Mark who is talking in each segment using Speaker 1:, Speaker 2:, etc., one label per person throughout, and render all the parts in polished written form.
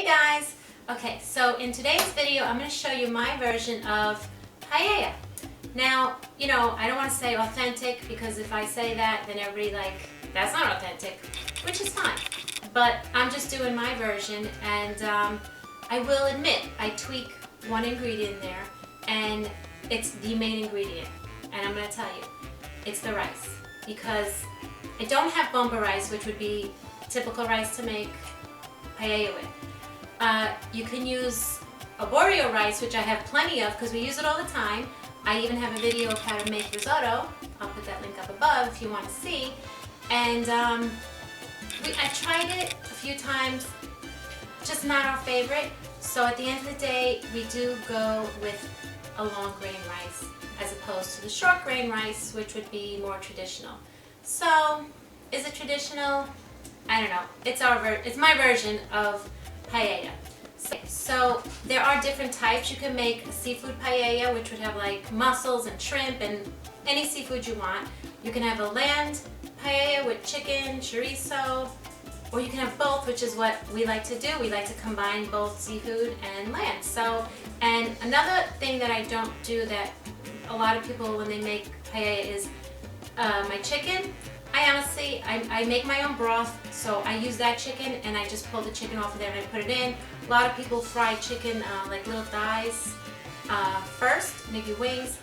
Speaker 1: Hey guys! Okay, so in today's video I'm going to show you my version of paella. Now, you know, I don't want to say authentic because if I say that then everybody that's not authentic, which is fine. But I'm just doing my version and I will admit I tweak one ingredient there and it's the main ingredient. And I'm going to tell you, it's the rice. Because I don't have Bomba rice, which would be typical rice to make paella with. You can use Arborio rice, which I have plenty of because we use it all the time. I even have a video of how to make risotto. I'll put that link up above if you want to see. And I've tried it a few times, just not our favorite. So at the end of the day, we do go with a long grain rice as opposed to the short grain rice, which would be more traditional. So, is it traditional? I don't know. It's my version of paella. So there are different types. You can make a seafood paella, which would have like mussels and shrimp and any seafood you want. You can have a land paella with chicken, chorizo, or you can have both, which is what we like to do. We like to combine both seafood and land. So, and another thing that I don't do that a lot of people when they make paella is my chicken. I make my own broth, so I use that chicken and I just pull the chicken off of there and I put it in. A lot of people fry chicken like little thighs first, maybe wings.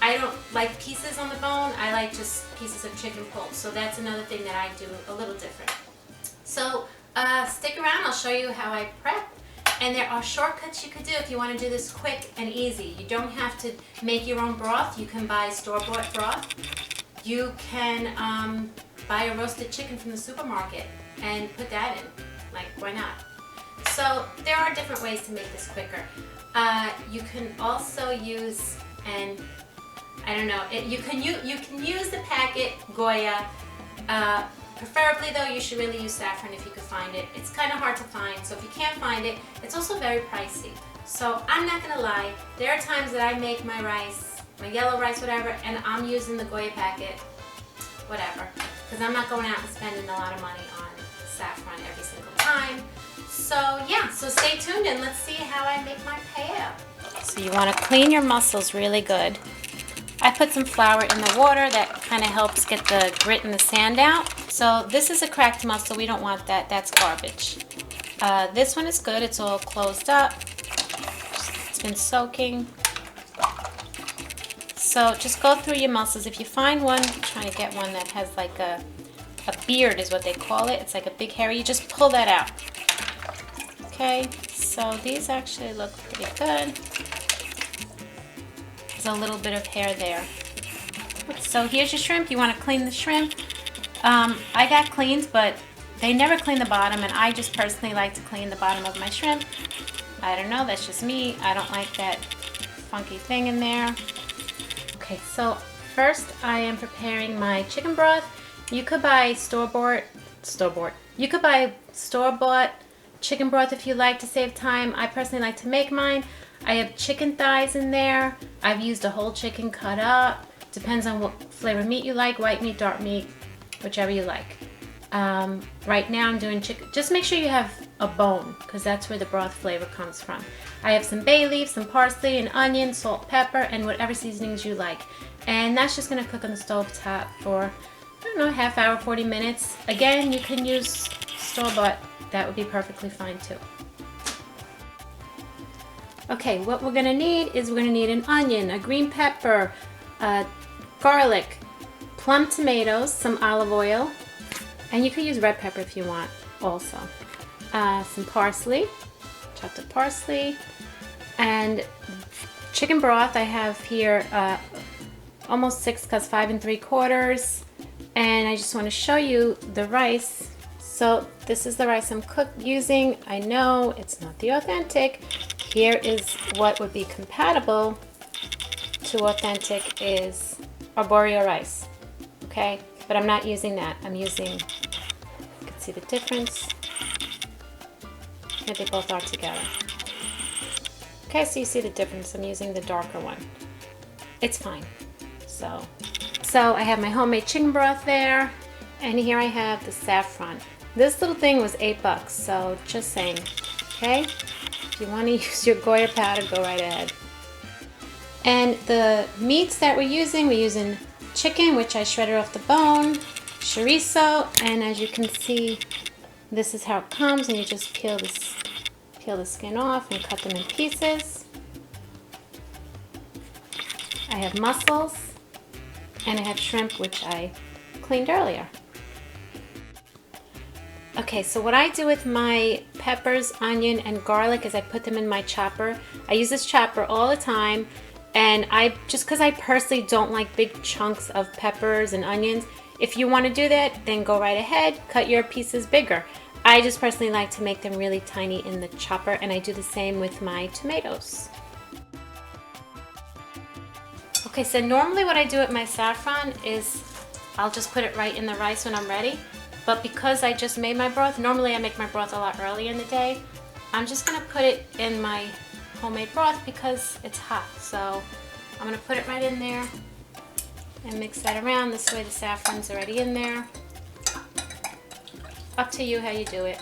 Speaker 1: I don't like pieces on the bone, I like just pieces of chicken pulled. So that's another thing that I do a little different. So stick around, I'll show you how I prep. And there are shortcuts you could do if you want to do this quick and easy. You don't have to make your own broth, you can buy store-bought broth. You can buy a roasted chicken from the supermarket and put that in. Like, why not? So there are different ways to make this quicker. You can also use, and I don't know, you can use the packet Goya. Preferably though, you should really use saffron if you could find it. It's kind of hard to find, so if you can't find it, it's also very pricey. So I'm not gonna lie, there are times that I make my rice, my yellow rice, whatever, and I'm using the Goya packet, whatever, because I'm not going out and spending a lot of money on saffron every single time. So yeah, so stay tuned and let's see how I make my paella. So you want to clean your mussels really good. I put some flour in the water, that kind of helps get the grit and the sand out. So this is a cracked mussel, we don't want that, that's garbage. This one is good, it's all closed up, it's been soaking. So just go through your mussels. If you find one, I'm trying to get one that has like a beard is what they call it. It's like a big hairy. You just pull that out. Okay, so these actually look pretty good. There's a little bit of hair there. So here's your shrimp. You want to clean the shrimp. I got cleaned, but they never clean the bottom, and I just personally like to clean the bottom of my shrimp. I don't know, that's just me. I don't like that funky thing in there. Okay, so first I am preparing my chicken broth. You could buy store-bought chicken broth if you like to save time. I personally like to make mine. I have chicken thighs in there. I've used a whole chicken cut up. Depends on what flavor meat you like, white meat, dark meat, whichever you like. Right now I'm doing chicken. Just make sure you have a bone because that's where the broth flavor comes from. I have some bay leaves, some parsley, an onion, salt, pepper, and whatever seasonings you like. And that's just going to cook on the stove top for, I don't know, half hour, 40 minutes. Again, you can use store-bought. That would be perfectly fine too. Okay, what we're going to need is we're going to need an onion, a green pepper, garlic, plum tomatoes, some olive oil, and you could use red pepper if you want also. Some parsley, chopped up parsley, and chicken broth. I have here almost 6 cups, 5 3/4, and I just want to show you the rice. So this is the rice I'm using. I know it's not the authentic. Here is what would be compatible to authentic is Arborio rice, okay? But I'm not using that. I'm using, you can see the difference. They both are together. Okay, so you see the difference. I'm using the darker one. It's fine. So I have my homemade chicken broth there, and here I have the saffron. This little thing was $8, so just saying, okay? If you want to use your Goya powder, go right ahead. And the meats that we're using chicken, which I shredded off the bone, chorizo, and as you can see, this is how it comes, and you just peel the skin off and cut them in pieces. I have mussels, and I have shrimp, which I cleaned earlier. Okay, so what I do with my peppers, onion, and garlic is I put them in my chopper. I use this chopper all the time, and just because I personally don't like big chunks of peppers and onions, if you want to do that, then go right ahead, cut your pieces bigger. I just personally like to make them really tiny in the chopper, and I do the same with my tomatoes. Okay, so normally what I do with my saffron is I'll just put it right in the rice when I'm ready. But because I just made my broth, normally I make my broth a lot earlier in the day, I'm just gonna put it in my homemade broth because it's hot. So I'm gonna put it right in there and mix that around. This way the saffron's already in there. Up to you how you do it,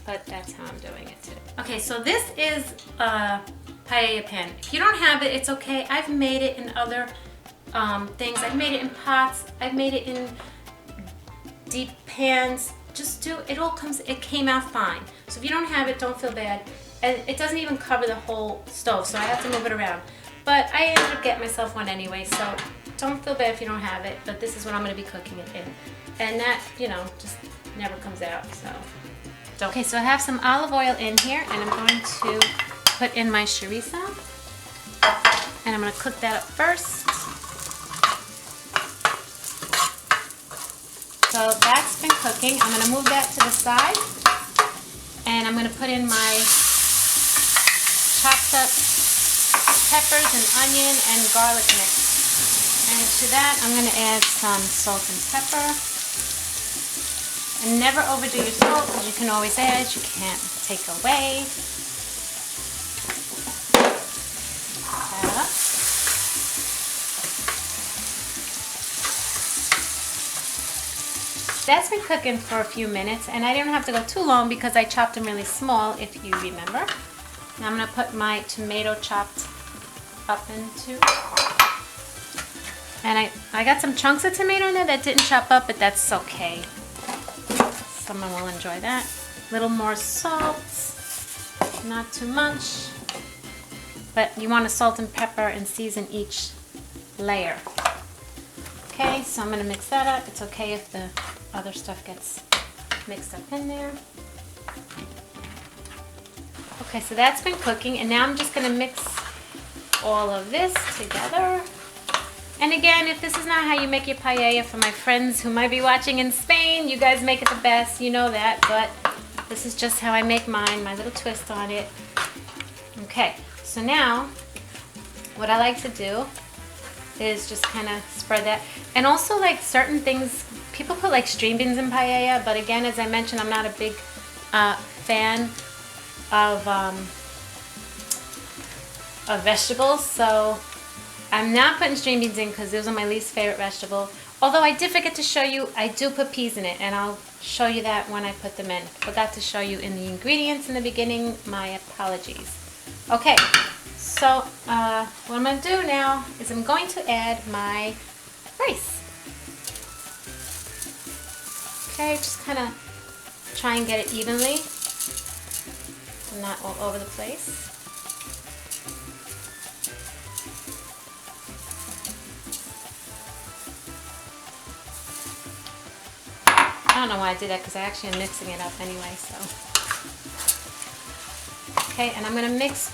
Speaker 1: but that's how I'm doing it today. Okay, so this is a paella pan. If you don't have it, it's okay. I've made it in other things. I've made it in pots. I've made it in deep pans. Just do it. It came out fine. So if you don't have it, don't feel bad. And it doesn't even cover the whole stove, so I have to move it around. But I ended up getting myself one anyway, so don't feel bad if you don't have it. But this is what I'm going to be cooking it in, and that, you know, just never comes out. So don't. Okay, so I have some olive oil in here, and I'm going to put in my chorizo, and I'm going to cook that up first. So that's been cooking. I'm going to move that to the side, and I'm going to put in my chopped up peppers and onion and garlic mix. And to that, I'm going to add some salt and pepper. And never overdo your salt, because you can always add, you can't take away. Add up. That's been cooking for a few minutes, and I didn't have to go too long because I chopped them really small, if you remember. Now I'm going to put my tomato chopped up into, and I got some chunks of tomato in there that didn't chop up, but that's okay. Someone will enjoy that. A little more salt, not too much, but you want to salt and pepper and season each layer. Okay, so I'm going to mix that up. It's okay if the other stuff gets mixed up in there. Okay, so that's been cooking, and now I'm just going to mix all of this together. And again, if this is not how you make your paella, for my friends who might be watching in Spain, you guys make it the best, you know that, but this is just how I make mine, my little twist on it. Okay, so now what I like to do is just kind of spread that. And also, like, certain things, people put like string beans in paella, but again, as I mentioned, I'm not a big fan of vegetables, so I'm not putting string beans in because those are my least favorite vegetable. Although I did forget to show you, I do put peas in it, and I'll show you that when I put them in. Forgot to show you in the ingredients in the beginning, my apologies. Okay, so what I'm going to do now is I'm going to add my rice. Okay, just kind of try and get it evenly, not all over the place. I don't know why I did that, because I actually am mixing it up anyway, so. Okay, and I'm going to mix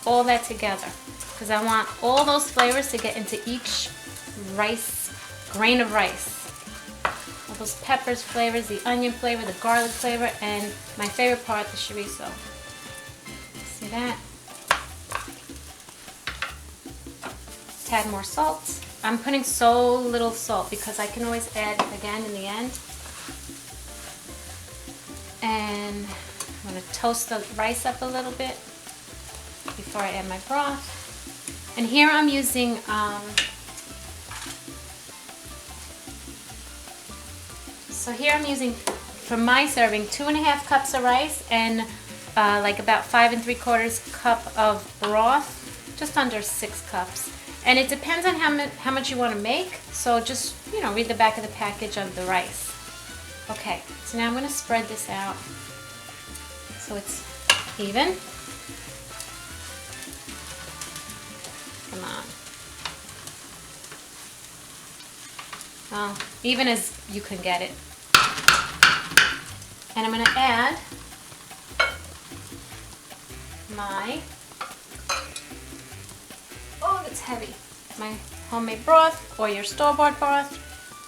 Speaker 1: all that together because I want all those flavors to get into each grain of rice. All those peppers flavors, the onion flavor, the garlic flavor, and my favorite part, the chorizo. See that? Add more salt. I'm putting so little salt because I can always add again in the end. And I'm going to toast the rice up a little bit before I add my broth. And here I'm using So here I'm using, for my serving, 2.5 cups of rice and like about 5 3/4 cup of broth, just under 6 cups. And it depends on how much you want to make, so just, you know, read the back of the package of the rice. Okay, so now I'm going to spread this out so it's even. Come on. Well, even as you can get it. And I'm going to add my, oh, that's heavy, my homemade broth or your store-bought broth.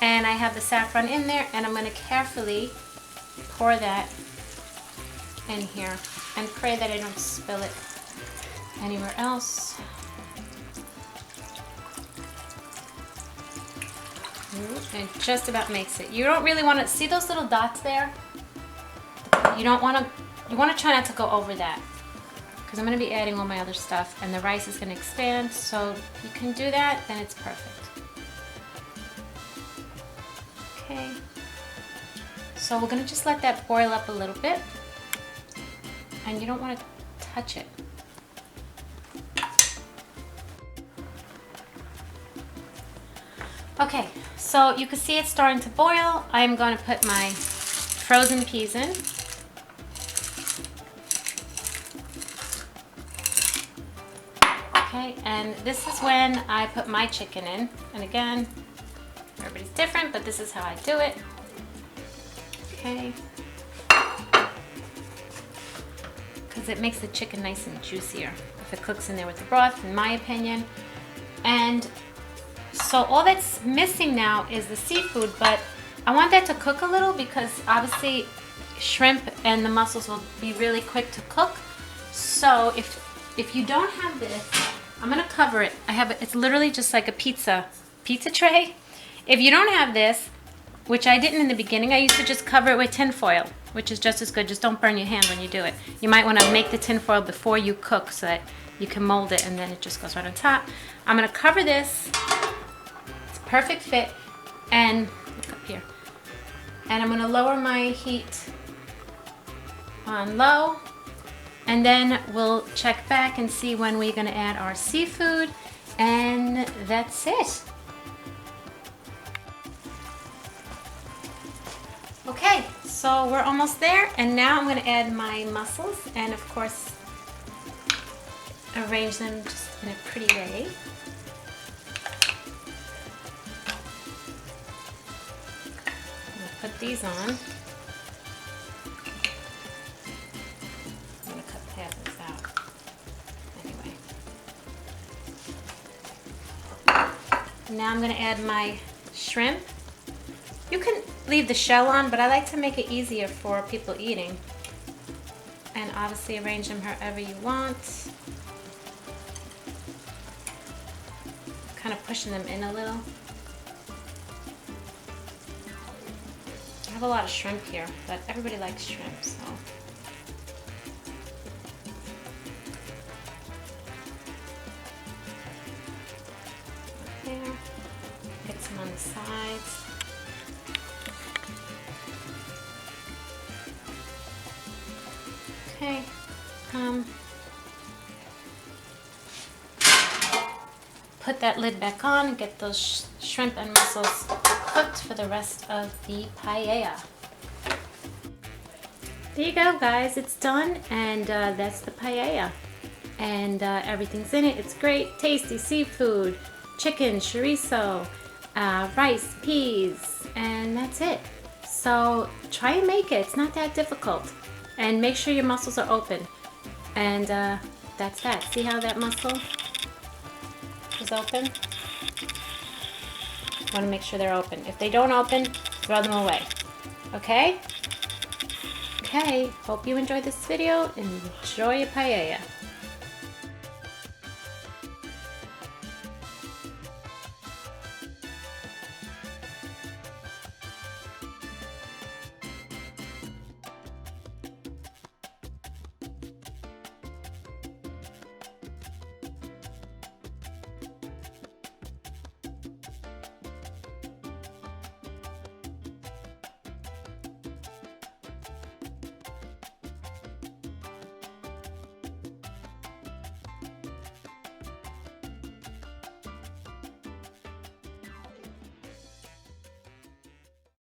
Speaker 1: And I have the saffron in there, and I'm going to carefully pour that in here and pray that I don't spill it anywhere else. It just about makes it. You don't really want to see those little dots there. You don't want to. You want to try not to go over that, because I'm going to be adding all my other stuff, and the rice is going to expand. So you can do that, then it's perfect. Okay. So we're going to just let that boil up a little bit, and you don't want to touch it. Okay, so you can see it's starting to boil. I'm going to put my frozen peas in. Okay, and this is when I put my chicken in. And again, everybody's different, but this is how I do it. Okay. Because it makes the chicken nice and juicier if it cooks in there with the broth, in my opinion. And so all that's missing now is the seafood, but I want that to cook a little because obviously shrimp and the mussels will be really quick to cook. So if you don't have this, I'm gonna cover it. It's literally just like a pizza tray. If you don't have this, which I didn't in the beginning, I used to just cover it with tin foil, which is just as good. Just don't burn your hand when you do it. You might want to make the tin foil before you cook so that you can mold it, and then it just goes right on top. I'm gonna cover this. Perfect fit, and look up here, and I'm going to lower my heat on low, and then we'll check back and see when we're going to add our seafood, and that's it. Okay, so we're almost there, and now I'm going to add my mussels, and of course arrange them just in a pretty way. Put these on. I'm going to cut half of this out. Anyway. Now I'm going to add my shrimp. You can leave the shell on, but I like to make it easier for people eating. And obviously arrange them however you want. Kind of pushing them in a little. I have a lot of shrimp here, but everybody likes shrimp, so. There. Get some on the sides. Okay. Put that lid back on and get those shrimp and mussels cooked for the rest of the paella. There you go, guys, it's done, and that's the paella, and everything's in it. It's great, tasty seafood, chicken, chorizo, rice, peas, and that's it. So try and make it. It's not that difficult, and make sure your mussels are open, and that's that. See how that mussel is open? Want to make sure they're open. If they don't open, throw them away. Okay? Okay, hope you enjoyed this video. Enjoy your paella.